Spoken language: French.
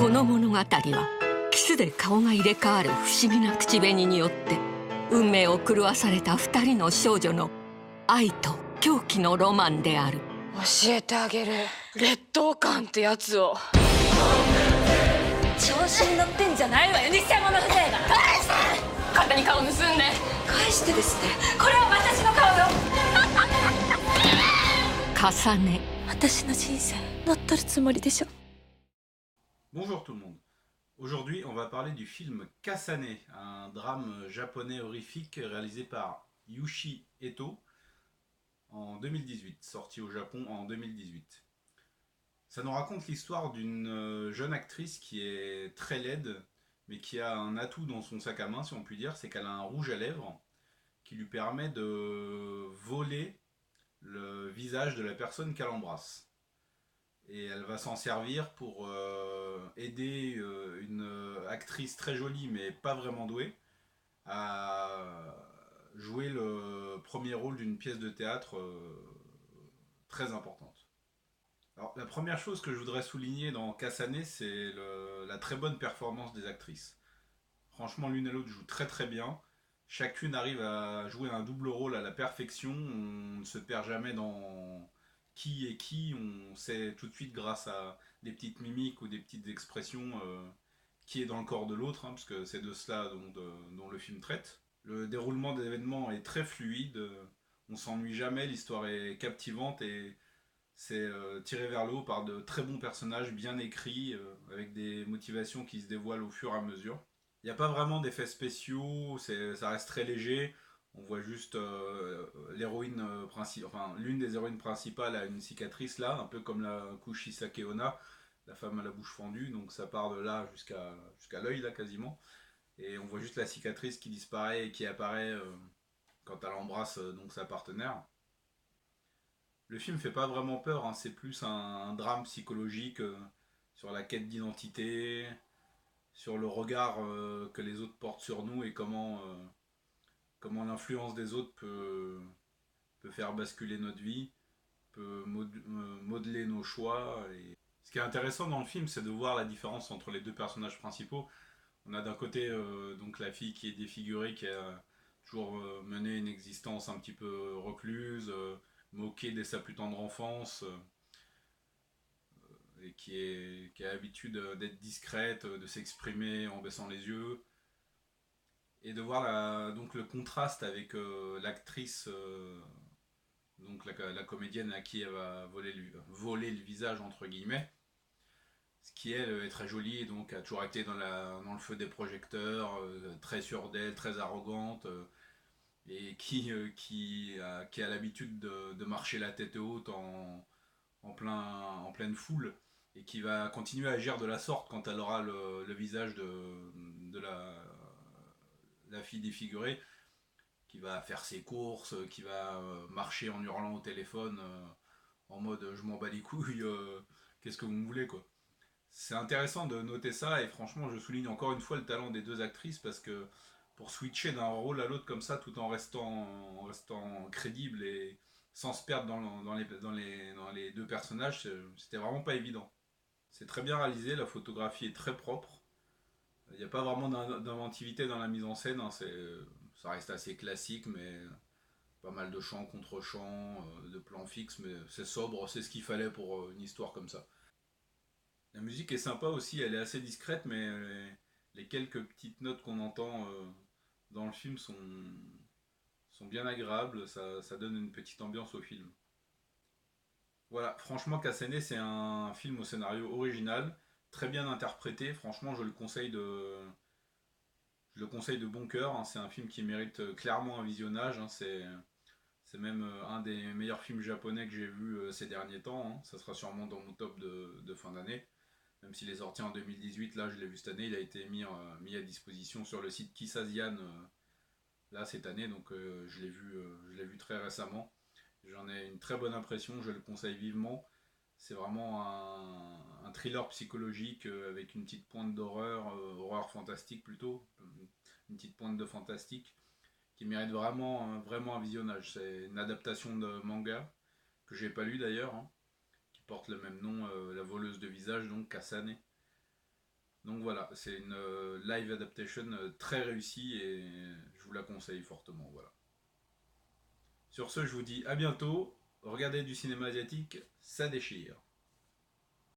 この物語はキスで顔が入れ替わる不思議な口紅によって運命を狂わされた2人の少女の愛と狂気のロマンである。教えてあげる、劣等感ってやつを。調子に乗ってんじゃないわよ、偽物風情が。返して！勝手に顔盗んで返してですね。これは私の顔よ。重ね。私の人生乗っ取るつもりでしょ。Bonjour tout le monde. Aujourd'hui, on va parler du film Kasane, un drame japonais horrifique réalisé par Yushi Eto en 2018, sorti au Japon en 2018. Ça nous raconte l'histoire d'une jeune actrice qui est très laide, mais qui a un atout dans son sac à main, si on peut dire, c'est qu'elle a un rouge à lèvres qui lui permet de voler le visage de la personne qu'elle embrasse. Et elle va s'en servir pour aider une actrice très jolie mais pas vraiment douée à jouer le premier rôle d'une pièce de théâtre très importante. Alors la première chose que je voudrais souligner dans Kasane, c'est la très bonne performance des actrices. Franchement, l'une et l'autre jouent très très bien. Chacune arrive à jouer un double rôle à la perfection. On ne se perd jamais dans qui est qui, on sait tout de suite grâce à des petites mimiques ou des petites expressions qui est dans le corps de l'autre, parce que c'est de cela dont le film traite. Le déroulement des événements est très fluide, on s'ennuie jamais, l'histoire est captivante et c'est tiré vers le haut par de très bons personnages bien écrits, avec des motivations qui se dévoilent au fur et à mesure. Il n'y a pas vraiment d'effets spéciaux, ça reste très léger. On voit juste l'héroïne enfin l'une des héroïnes principales a une cicatrice là, un peu comme la Kushisake Onna, la femme à la bouche fendue, donc ça part de là jusqu'à l'œil là quasiment. Et on voit juste la cicatrice qui disparaît et qui apparaît quand elle embrasse donc sa partenaire. Le film fait pas vraiment peur, c'est plus un drame psychologique sur la quête d'identité, sur le regard que les autres portent sur nous et comment l'influence des autres peut faire basculer notre vie, peut modeler nos choix. Et ce qui est intéressant dans le film, c'est de voir la différence entre les deux personnages principaux. On a d'un côté donc la fille qui est défigurée, qui a toujours mené une existence un petit peu recluse, moquée dès sa plus tendre enfance, et qui a l'habitude d'être discrète, de s'exprimer en baissant les yeux. Et de voir donc le contraste avec l'actrice, donc la comédienne à qui elle va voler le visage entre guillemets, ce qui elle est très jolie et donc a toujours été dans le feu des projecteurs, très sûre d'elle, très arrogante, et qui a l'habitude de marcher la tête haute en pleine foule, et qui va continuer à agir de la sorte quand elle aura le visage de la fille défigurée, qui va faire ses courses, qui va marcher en hurlant au téléphone, en mode je m'en bats les couilles, qu'est-ce que vous me voulez quoi. C'est intéressant de noter ça et franchement je souligne encore une fois le talent des deux actrices parce que pour switcher d'un rôle à l'autre comme ça tout en restant crédible et sans se perdre dans les deux personnages, c'était vraiment pas évident. C'est très bien réalisé, la photographie est très propre. Il n'y a pas vraiment d'inventivité dans la mise en scène, ça reste assez classique, mais pas mal de chants contre chants, de plans fixes, mais c'est sobre, c'est ce qu'il fallait pour une histoire comme ça. La musique est sympa aussi, elle est assez discrète, mais les quelques petites notes qu'on entend dans le film sont bien agréables, ça donne une petite ambiance au film. Voilà, franchement Kasane c'est un film au scénario original, très bien interprété, franchement je le conseille de bon cœur, c'est un film qui mérite clairement un visionnage, c'est même un des meilleurs films japonais que j'ai vu ces derniers temps, ça sera sûrement dans mon top de fin d'année, même s'il est sorti en 2018, là je l'ai vu cette année, il a été mis à disposition sur le site Kissasian là cette année, donc je l'ai vu très récemment. J'en ai une très bonne impression, je le conseille vivement. C'est vraiment un thriller psychologique avec une petite pointe d'horreur, horreur fantastique plutôt, une petite pointe de fantastique, qui mérite vraiment un visionnage. C'est une adaptation de manga, que j'ai pas lu d'ailleurs, qui porte le même nom, La voleuse de visage, donc Kasane. Donc voilà, c'est une live adaptation très réussie et je vous la conseille fortement. Voilà. Sur ce, je vous dis à bientôt. Regardez du cinéma asiatique, ça déchire.